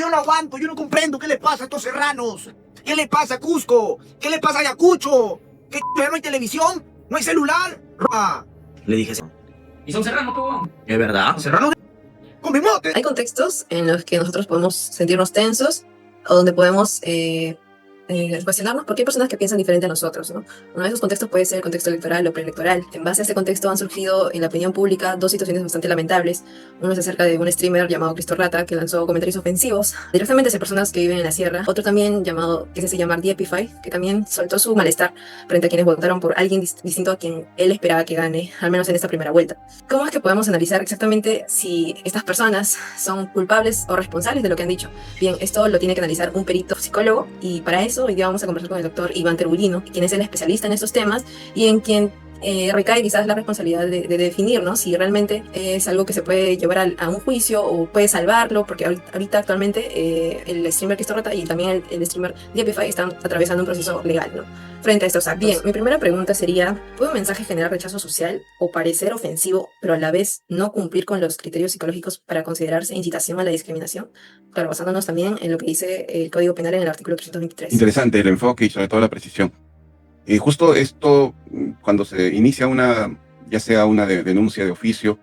yo no aguanto, yo no comprendo qué le pasa a estos serranos. ¿Qué le pasa a Cusco? ¿Qué le pasa a Ayacucho? ¿Qué no hay televisión? ¿No hay celular? Le dije, Y son serranos, po. ¿es verdad? ¿Serranos? ¡Con bigote! Hay contextos en los que nosotros podemos sentirnos tensos o donde podemos cuestionarnos porque hay personas que piensan diferente a nosotros, ¿no? Uno de esos contextos puede ser el contexto electoral o preelectoral. En base a este contexto han surgido en la opinión pública dos situaciones bastante lamentables. Uno es acerca de un streamer llamado Cristo Rata que lanzó comentarios ofensivos directamente hacia personas que viven en la sierra. Otro también llamado, que se hace llamar Diepify, que también soltó su malestar frente a quienes votaron por alguien distinto a quien él esperaba que gane, al menos en esta primera vuelta. ¿Cómo es que podemos analizar exactamente si estas personas son culpables o responsables de lo que han dicho? Bien, esto lo tiene que analizar un perito psicólogo y para eso hoy día vamos a conversar con el doctor Iván Terullino, quien es el especialista en estos temas y en quien recae quizás la responsabilidad de definir, ¿no? Si realmente es algo que se puede llevar a un juicio o puede salvarlo, porque ahorita actualmente el streamer Cristo Rata y también el streamer Diepify están atravesando un proceso legal, ¿no? Frente a estos actos. Bien, mi primera pregunta sería, ¿puede un mensaje generar rechazo social o parecer ofensivo, pero a la vez no cumplir con los criterios psicológicos para considerarse incitación a la discriminación? Claro, basándonos también en lo que dice el Código Penal en el artículo 323. Interesante el enfoque y sobre todo la precisión. Justo esto, cuando se inicia ya sea una denuncia de oficio,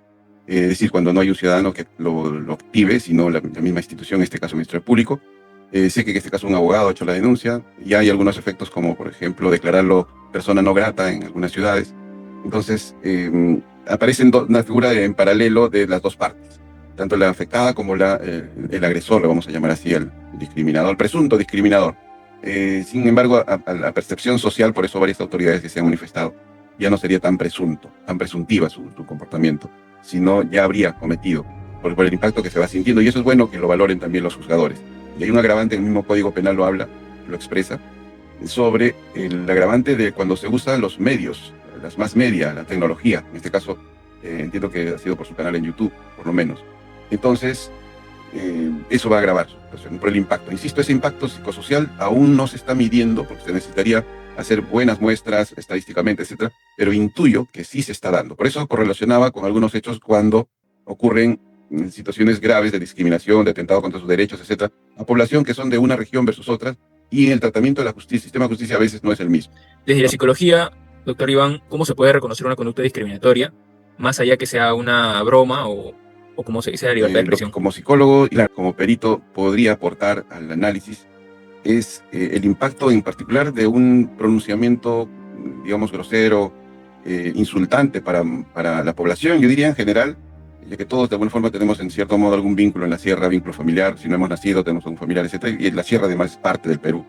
es decir, cuando no hay un ciudadano que lo active, sino la misma institución, en este caso el Ministerio Público, sé que en este caso un abogado ha hecho la denuncia, y hay algunos efectos como, por ejemplo, declararlo persona no grata en algunas ciudades. Entonces, aparece una figura en paralelo de las dos partes, tanto la afectada como el agresor, le vamos a llamar así, el discriminador, el presunto discriminador. Sin embargo, a la percepción social, por eso varias autoridades que se han manifestado, ya no sería tan presuntiva su comportamiento, sino ya habría cometido, por el impacto que se va sintiendo, y eso es bueno que lo valoren también los juzgadores. Y hay un agravante, el mismo Código Penal lo habla, lo expresa, sobre el agravante de cuando se usan los medios, las más media, la tecnología, en este caso entiendo que ha sido por su canal en YouTube, por lo menos. Entonces, eso va a agravar por el impacto. Insisto, ese impacto psicosocial aún no se está midiendo porque se necesitaría hacer buenas muestras estadísticamente, etcétera, pero intuyo que sí se está dando. Por eso correlacionaba con algunos hechos cuando ocurren situaciones graves de discriminación, de atentado contra sus derechos, etcétera, a población que son de una región versus otras, y en el tratamiento de la justicia, el sistema de justicia a veces no es el mismo. Desde la psicología, doctor Iván, ¿cómo se puede reconocer una conducta discriminatoria, más allá que sea una broma o como se dice, la libertad de expresión? Como psicólogo y como perito podría aportar al análisis es el impacto en particular de un pronunciamiento, digamos, grosero, insultante para la población, yo diría en general, ya que todos de alguna forma tenemos en cierto modo algún vínculo en la sierra, vínculo familiar, si no hemos nacido tenemos un familiar, etcétera, y la sierra además es parte del Perú.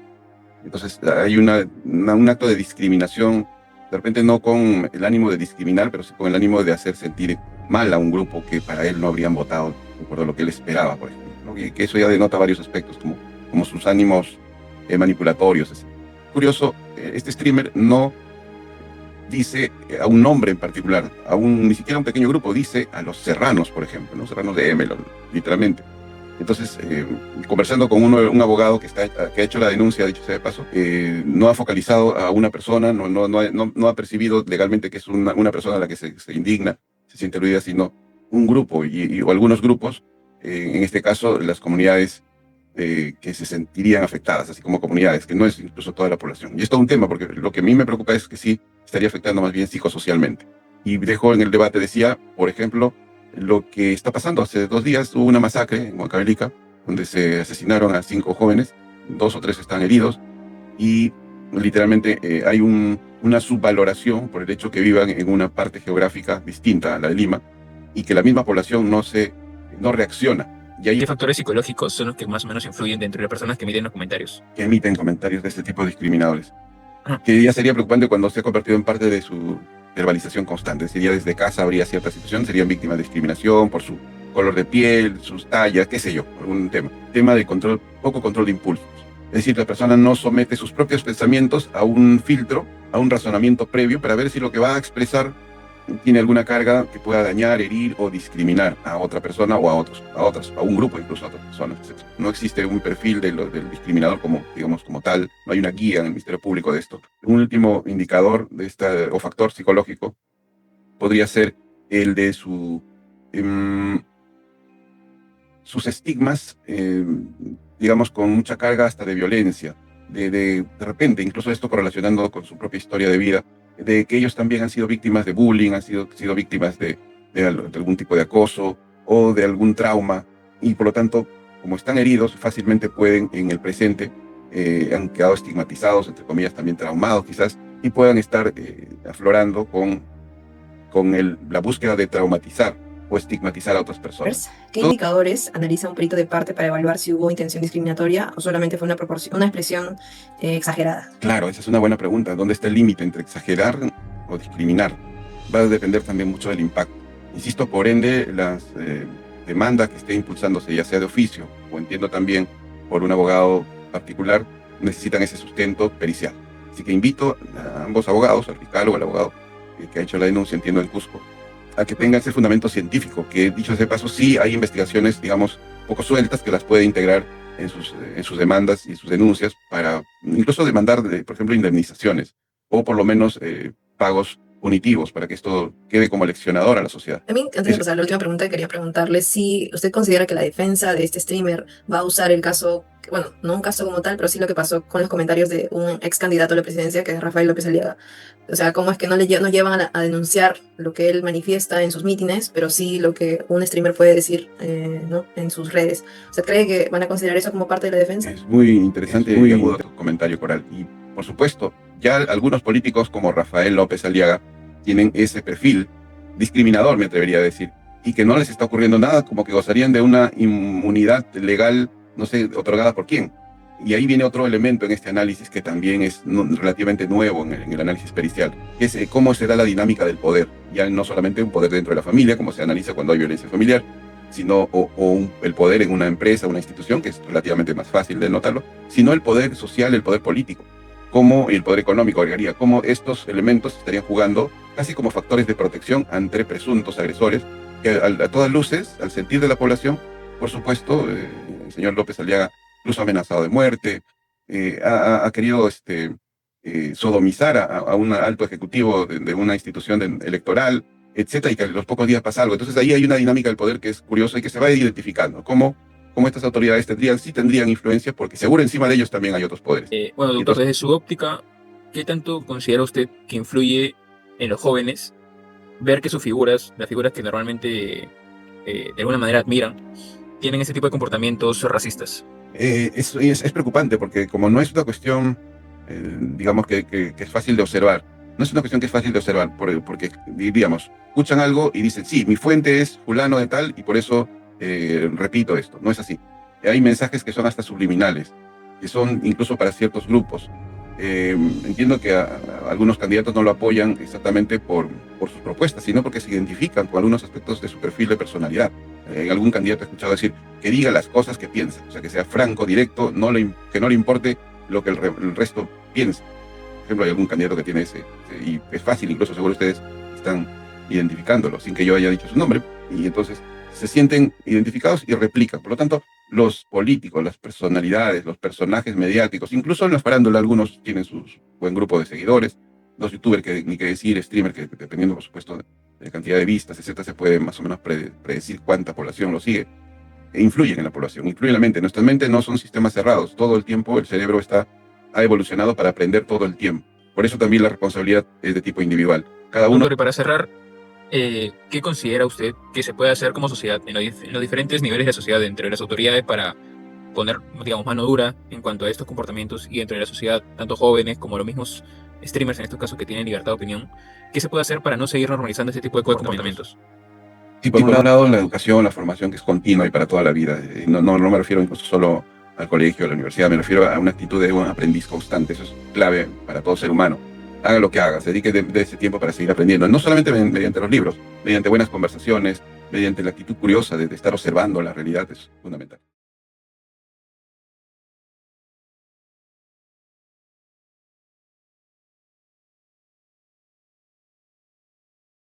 Entonces hay un acto de discriminación, de repente no con el ánimo de discriminar, pero sí con el ánimo de hacer sentir mal a un grupo que para él no habrían votado de acuerdo a lo que él esperaba, por ejemplo, ¿no? Y que eso ya denota varios aspectos, como sus ánimos manipulatorios. Es curioso, este streamer no dice a un nombre en particular, ni siquiera a un pequeño grupo, dice a los serranos, por ejemplo, ¿no? Serranos de Emelon, literalmente. Entonces, conversando con un abogado que ha hecho la denuncia, dicho sea de paso, no ha focalizado a una persona, no ha percibido legalmente que es una persona a la que se indigna, se siente aludida, sino un grupo o algunos grupos, en este caso las comunidades que se sentirían afectadas, así como comunidades, que no es incluso toda la población. Y es todo un tema, porque lo que a mí me preocupa es que sí estaría afectando más bien psicosocialmente. Y dejo en el debate, decía, por ejemplo, lo que está pasando. Hace 2 días hubo una masacre en Huancavelica, donde se asesinaron a 5 jóvenes, 2 o 3 están heridos, y literalmente hay una subvaloración por el hecho que vivan en una parte geográfica distinta a la de Lima, y que la misma población no reacciona. Y ¿Qué factores psicológicos son los que más o menos influyen dentro de las personas que emiten los comentarios? Que emiten comentarios de este tipo de discriminadores. Que ya sería preocupante cuando se ha convertido en parte de su verbalización constante. Sería desde casa habría cierta situación, serían víctimas de discriminación por su color de piel, sus tallas, qué sé yo, algún tema. Tema de poco control de impulsos. Es decir, la persona no somete sus propios pensamientos a un filtro, a un razonamiento previo para ver si lo que va a expresar tiene alguna carga que pueda dañar, herir o discriminar a otra persona o a un grupo, incluso a otras personas, etc. No existe un perfil del discriminador como tal, no hay una guía en el Ministerio Público de esto. Un último indicador o factor psicológico podría ser el de sus estigmas, digamos, con mucha carga hasta de violencia, de repente, incluso esto correlacionando con su propia historia de vida, de que ellos también han sido víctimas de bullying, han sido víctimas de algún tipo de acoso o de algún trauma, y por lo tanto, como están heridos, fácilmente pueden en el presente, han quedado estigmatizados, entre comillas, también traumados quizás, y puedan estar aflorando con la búsqueda de traumatizar o estigmatizar a otras personas. ¿Qué indicadores analiza un perito de parte para evaluar si hubo intención discriminatoria o solamente fue una expresión exagerada? Claro, esa es una buena pregunta. ¿Dónde está el límite entre exagerar o discriminar? Va a depender también mucho del impacto. Insisto, por ende, las demandas que esté impulsándose, ya sea de oficio o entiendo también por un abogado particular, necesitan ese sustento pericial. Así que invito a ambos abogados, al fiscal o al abogado que ha hecho la denuncia, entiendo en Cusco, a que tengan ese fundamento científico, que dicho sea de paso, sí hay investigaciones, digamos, poco sueltas que las puede integrar en sus demandas y sus denuncias para incluso demandar, por ejemplo, indemnizaciones o por lo menos pagos punitivos para que esto quede como leccionador a la sociedad. También, antes de pasar a la última pregunta, quería preguntarle si usted considera que la defensa de este streamer va a usar el caso, bueno, no un caso como tal, pero sí lo que pasó con los comentarios de un ex candidato a la presidencia, que es Rafael López Aliaga. O sea, cómo es que no llevan a denunciar lo que él manifiesta en sus mítines, pero sí lo que un streamer puede decir ¿no? en sus redes. O sea, ¿cree que van a considerar eso como parte de la defensa? Es muy interesante y agudo tu comentario, Coral. Y, por supuesto, ya algunos políticos como Rafael López Aliaga tienen ese perfil discriminador, me atrevería a decir, y que no les está ocurriendo nada, como que gozarían de una inmunidad legal, no sé, otorgada por quién. Y ahí viene otro elemento en este análisis que también es relativamente nuevo en el análisis pericial, que es cómo se da la dinámica del poder. Ya no solamente un poder dentro de la familia, como se analiza cuando hay violencia familiar, sino el poder en una empresa, una institución, que es relativamente más fácil de notarlo, sino el poder social, el poder político, y el poder económico, agregaría, cómo estos elementos estarían jugando casi como factores de protección ante presuntos agresores, que a todas luces, al sentir de la población, por supuesto, el señor López Aliaga incluso ha amenazado de muerte, ha querido sodomizar a un alto ejecutivo de una institución electoral, etcétera, y que a los pocos días pasa algo. Entonces ahí hay una dinámica del poder que es curiosa y que se va identificando. ¿Cómo estas autoridades sí tendrían influencia? Porque seguro encima de ellos también hay otros poderes. Bueno, doctor, desde su óptica, ¿qué tanto considera usted que influye en los jóvenes ver que sus figuras, las figuras que normalmente de alguna manera admiran, tienen ese tipo de comportamientos racistas? Es preocupante porque como no es una cuestión, digamos, que es fácil de observar, no es una cuestión que es fácil de observar, porque, diríamos, escuchan algo y dicen, sí, mi fuente es fulano de tal y por eso repito esto. No es así. Hay mensajes que son hasta subliminales, que son incluso para ciertos grupos. Entiendo que algunos candidatos no lo apoyan exactamente por sus propuestas, sino porque se identifican con algunos aspectos de su perfil de personalidad. Algún candidato he escuchado decir que diga las cosas que piensa, o sea, que sea franco, directo, que no le importe lo que el resto piensa. Por ejemplo, hay algún candidato que tiene y es fácil, incluso seguro ustedes están identificándolo, sin que yo haya dicho su nombre, y entonces se sienten identificados y replican. Por lo tanto, los políticos, las personalidades, los personajes mediáticos, incluso en la farándula algunos tienen su buen grupo de seguidores, los youtubers, ni que decir, streamers, que dependiendo por supuesto de la cantidad de vistas, etcétera, se puede más o menos predecir cuánta población lo sigue. Influyen en la población, influyen en la mente. Nuestras mentes no son sistemas cerrados, todo el tiempo el cerebro ha evolucionado para aprender todo el tiempo. Por eso también la responsabilidad es de tipo individual. Cada uno... Doctor, y para cerrar, ¿qué considera usted que se puede hacer como sociedad en los diferentes niveles de sociedad, entre las autoridades, para poner, digamos, mano dura en cuanto a estos comportamientos, y entre la sociedad, tanto jóvenes como los mismos streamers en estos casos que tienen libertad de opinión? ¿Qué se puede hacer para no seguir normalizando este tipo de comportamientos? Sí, por un lado, la educación, la formación, que es continua y para toda la vida. No me refiero incluso solo al colegio, a la universidad, me refiero a una actitud de un aprendiz constante. Eso es clave para todo ser humano. Haga lo que haga, se dedique de ese tiempo para seguir aprendiendo. No solamente mediante los libros, mediante buenas conversaciones, mediante la actitud curiosa de estar observando la realidad, es fundamental.